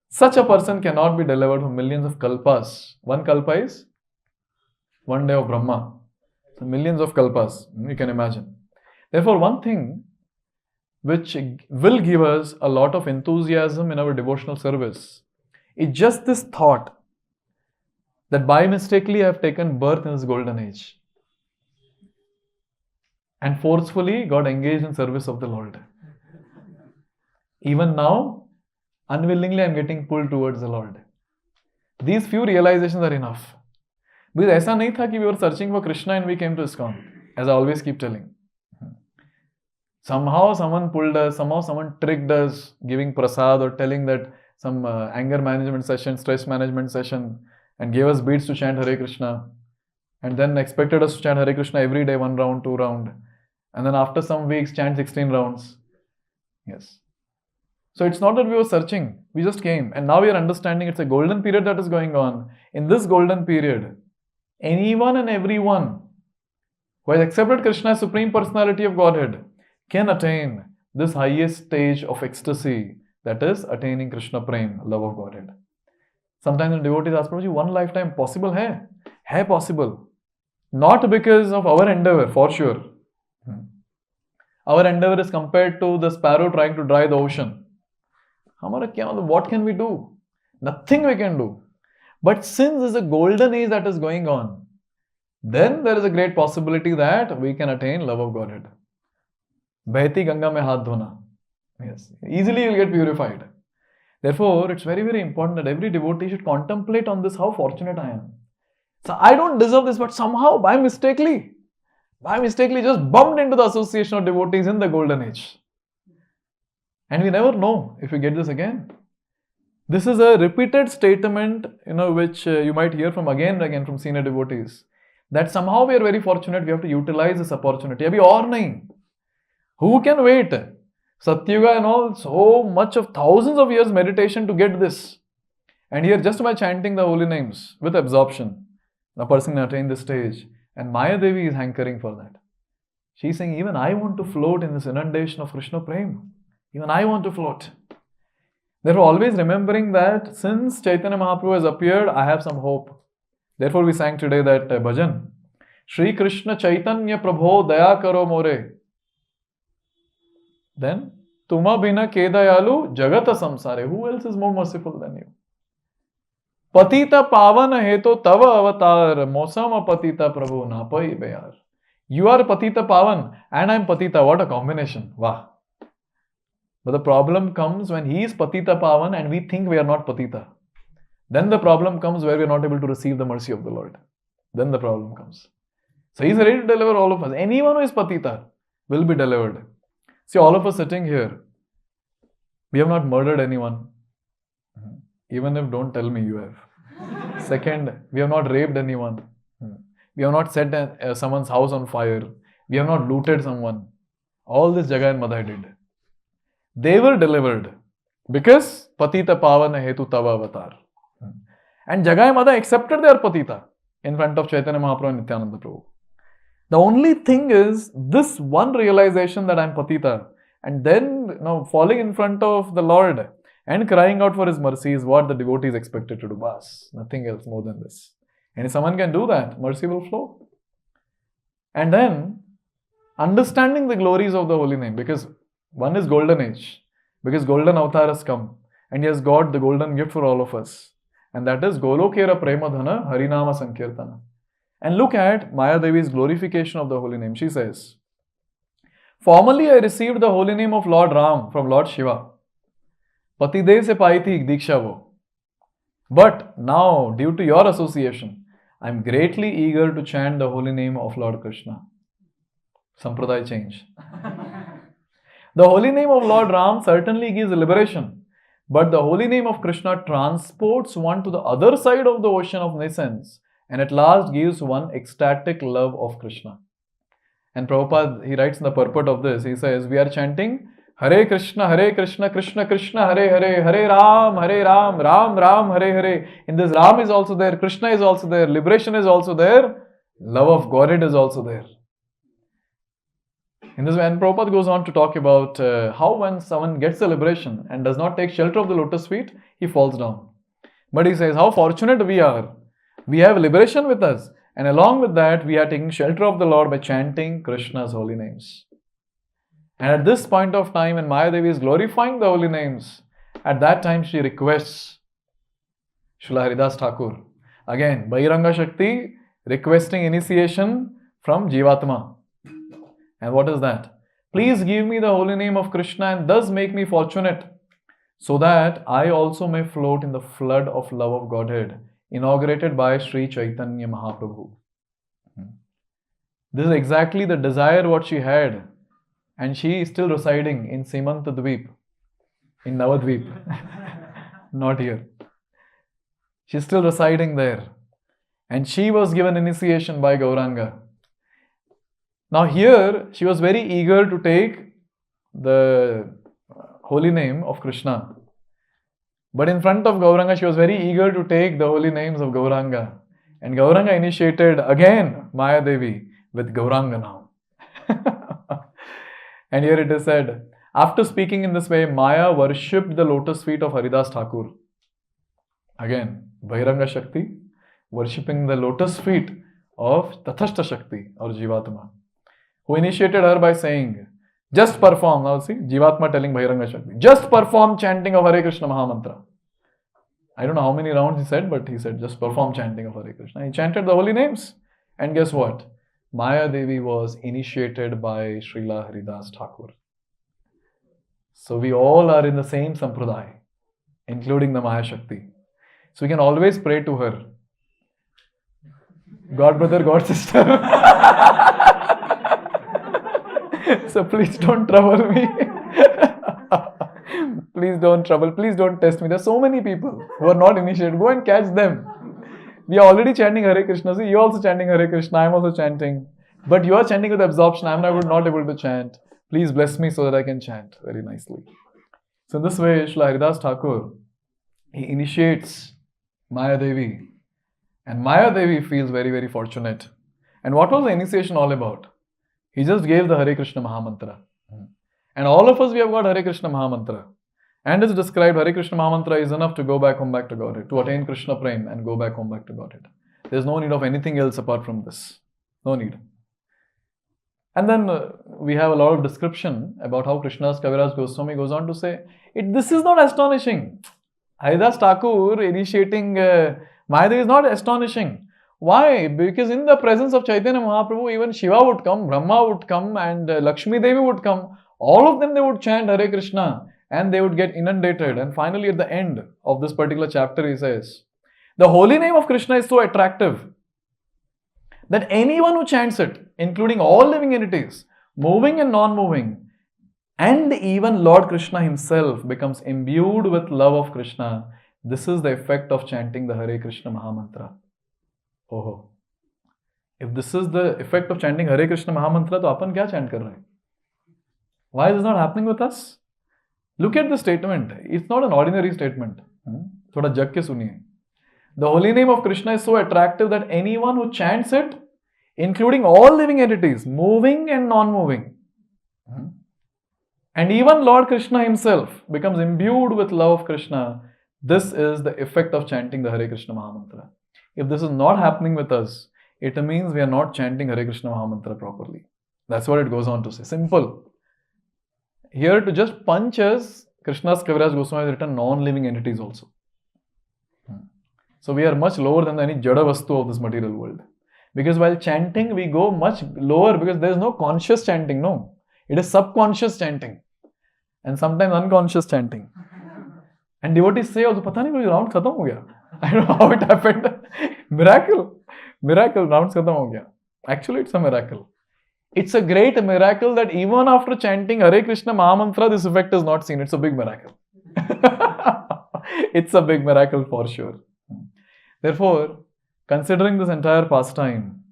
Such a person cannot be delivered for millions of kalpas. One kalpa is one day of Brahma. So millions of kalpas, you can imagine. Therefore, one thing which will give us a lot of enthusiasm in our devotional service is just this thought that by mistakenly I have taken birth in this golden age and forcefully got engaged in service of the Lord. Even now, unwillingly I am getting pulled towards the Lord. These few realizations are enough. Because ऐसा नहीं था कि we were searching for Krishna and we came to ISKCON, as I always keep telling. Somehow someone pulled us, somehow someone tricked us, giving prasad or telling that some anger management session, stress management session, and gave us beads to chant Hare Krishna, and then expected us to chant Hare Krishna every day, 1 round, 2 round, and then after some weeks chant 16 rounds. Yes. So it's not that we were searching, we just came, and now we are understanding it's a golden period that is going on. In this golden period, anyone and everyone who has accepted Krishna as Supreme Personality of Godhead can attain this highest stage of ecstasy, that is attaining Krishna Prem, love of Godhead. Sometimes the devotees ask, Prabhuji, one lifetime possible hai? Hai possible. Not because of our endeavor, for sure. Our endeavor is compared to the sparrow trying to dry the ocean. What can we do? Nothing we can do. But since there is a golden age that is going on, then there is a great possibility that we can attain love of Godhead. Bahti Ganga mein haath dhona. Yes. Easily you will get purified. Therefore, it's very, very important that every devotee should contemplate on this, how fortunate I am. So I don't deserve this, but somehow by mistakenly just bumped into the association of devotees in the golden age. And we never know if we get this again. This is a repeated statement, which you might hear from again and again from senior devotees. That somehow we are very fortunate, we have to utilize this opportunity. Abhi aur nahi. Who can wait? Satyuga and all, so much of thousands of years meditation to get this. And here just by chanting the holy names with absorption, a person can attain this stage. And Mayadevi is hankering for that. She's saying, even I want to float in this inundation of Krishna Prem. Even I want to float. Therefore, always remembering that since Chaitanya Mahaprabhu has appeared, I have some hope. Therefore, we sang today that bhajan. Shri Krishna Chaitanya Prabho Daya Karo More. Then, Tuma Bina Kedayalu Jagata Samsare. Who else is more merciful than you? Patita Pavana Heto Tava Avatar Mosama Patita Prabhu Napai Bayar. You are Patita Pavan and I am Patita. What a combination. Wow. But the problem comes when he is Patita Pavan and we think we are not Patita. Then the problem comes where we are not able to receive the mercy of the Lord. Then the problem comes. So he is ready to deliver all of us. Anyone who is Patita will be delivered. See, all of us sitting here, we have not murdered anyone. Even if don't tell me you have. Second, we have not raped anyone. We have not set someone's house on fire. We have not looted someone. All this Jagai and Madhai did. They were delivered because Patita Pavana Hetu Tava Avatar. And Jagai and Madhai accepted their Patita in front of Chaitanya Mahaprabhu and Nityananda Prabhu. The only thing is this one realization that I am Patita and then falling in front of the Lord and crying out for His mercy is what the devotee is expected to do. Bas, nothing else more than this. And if someone can do that, mercy will flow. And then understanding the glories of the holy name, because one is golden age, because golden avatar has come and He has got the golden gift for all of us. And that is Golokera Premadhana Harinama Sankirtana. And look at Mayadevi's glorification of the holy name. She says, formerly I received the holy name of Lord Ram from Lord Shiva. Patidev se pai thi diksha wo. But now, due to your association, I am greatly eager to chant the holy name of Lord Krishna. Sampradaya change. The holy name of Lord Ram certainly gives liberation. But the holy name of Krishna transports one to the other side of the ocean of nescience and at last gives one ecstatic love of Krishna. And Prabhupada, he writes in the purport of this, he says, we are chanting Hare Krishna, Krishna Krishna, Hare Hare, Hare Ram, Ram Ram, Hare Hare. In this Ram is also there, Krishna is also there, liberation is also there, love of Godhead is also there. In this way, and Prabhupada goes on to talk about how when someone gets a liberation and does not take shelter of the lotus feet, he falls down. But he says, how fortunate we are. We have liberation with us. And along with that, we are taking shelter of the Lord by chanting Krishna's holy names. And at this point of time, when Mayadevi is glorifying the holy names, at that time she requests Srila Haridas Thakur. Again, Bahiranga Shakti requesting initiation from Jivatma. And what is that? Please give me the holy name of Krishna and thus make me fortunate so that I also may float in the flood of love of Godhead inaugurated by Sri Chaitanya Mahaprabhu. This is exactly the desire what she had. And she is still residing in Simantadweep, in Navadweep. Not here. She's still residing there. And she was given initiation by Gauranga. Now here, she was very eager to take the holy name of Krishna. But in front of Gauranga, she was very eager to take the holy names of Gauranga. And Gauranga initiated again Mayadevi with Gauranga now. And here it is said, after speaking in this way, Māyā worshipped the lotus feet of Haridas Thakur. Again, Bahiranga Shakti worshipping the lotus feet of Tathastha Shakti or Jivatma, who initiated her by saying, just perform. Now see, Jivatma telling Bahiranga Shakti, just perform chanting of Hare Krishna Mahamantra. I don't know how many rounds he said, but he said, just perform chanting of Hare Krishna. He chanted the holy names. And guess what? Mayadevi was initiated by Srila Haridas Thakur. So we all are in the same sampradaya, including the Maya Shakti. So we can always pray to her. God brother, God sister. So please don't trouble me. Please don't trouble. Please don't test me. There are so many people who are not initiated. Go and catch them. We are already chanting Hare Krishna. See, you are also chanting Hare Krishna. I am also chanting. But you are chanting with absorption. I am not able to chant. Please bless me so that I can chant very nicely. So in this way, Srila Haridas Thakur, he initiates Mayadevi. And Mayadevi feels very, very fortunate. And what was the initiation all about? He just gave the Hare Krishna Mahamantra. And all of us, we have got Hare Krishna Mahamantra. And it's described, Hare Krishna Mahamantra is enough to go back home back to Godhead, to attain Krishna Prem and go back home back to Godhead. There's no need of anything else apart from this. No need. And then we have a lot of description about how Krishna's Kaviraj Goswami goes on to say, this is not astonishing. Haridas Takur initiating Mayadevi is not astonishing. Why? Because in the presence of Chaitanya Mahaprabhu, even Shiva would come, Brahma would come, and Lakshmi Devi would come. All of them, they would chant Hare Krishna and they would get inundated. And finally, at the end of this particular chapter, he says, the holy name of Krishna is so attractive that anyone who chants it, including all living entities, moving and non-moving, and even Lord Krishna himself becomes imbued with love of Krishna. This is the effect of chanting the Hare Krishna Mahamantra. Oh, if this is the effect of chanting Hare Krishna Mahamantra, तो अपन क्या chant कर रहे हैं? Why is this not happening with us? Look at the statement. It's not an ordinary statement. थोड़ा जग के सुनिए. The holy name of Krishna is so attractive that anyone who chants it, including all living entities, moving and non-moving, and even Lord Krishna himself becomes imbued with love of Krishna. This is the effect of chanting the Hare Krishna Mahamantra. If this is not happening with us, it means we are not chanting Hare Krishna Mahamantra properly. That's what it goes on to say. Simple. Here to just punch us, Krishna's Kaviraj Goswami has written non-living entities also. So we are much lower than any jada vastu of this material world. Because while chanting, we go much lower because there is no conscious chanting, no. It is subconscious chanting. And sometimes unconscious chanting. And devotees say also, pata nahi, round khatam ho gaya. I don't know how it happened. Miracle. Miracle, rounds khatam ho gaya. Actually, it's a miracle. It's a great miracle that even after chanting Hare Krishna Mahamantra, this effect is not seen. It's a big miracle. It's a big miracle for sure. Therefore, considering this entire pastime,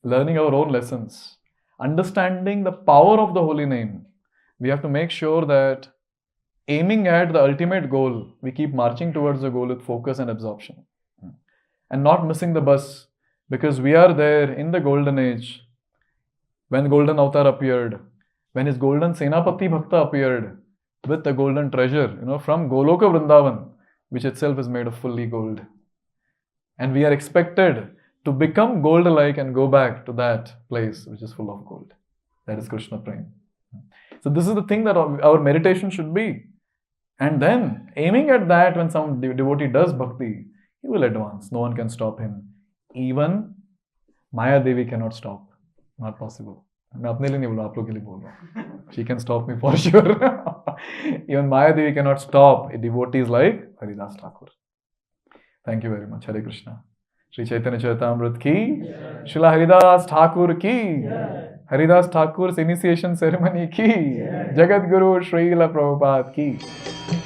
learning our own lessons, understanding the power of the holy name, we have to make sure that aiming at the ultimate goal, we keep marching towards the goal with focus and absorption. And not missing the bus, because we are there in the golden age, when golden avatar appeared, when his golden Senapati Bhakta appeared with the golden treasure, from Goloka Vrindavan, which itself is made of fully gold. And we are expected to become gold-like and go back to that place which is full of gold. That is Krishna Prem. So this is the thing that our meditation should be. And then, aiming at that, when some devotee does bhakti, he will advance. No one can stop him. Even Mayadevi cannot stop. Not possible. मैं अपने लिए नहीं बोल रहा, आप लोग के लिए बोल रहा हूँ. She can stop me for sure. Even Mayadevi cannot stop devotees like Haridas Takur. Thank you very much. Hare Krishna. Shri Chaitanya Charitamrita ki, Srila Haridas Thakur ki, Haridas Thakur's initiation ceremony ki, Jagat Guru Srila Prabhupada ki.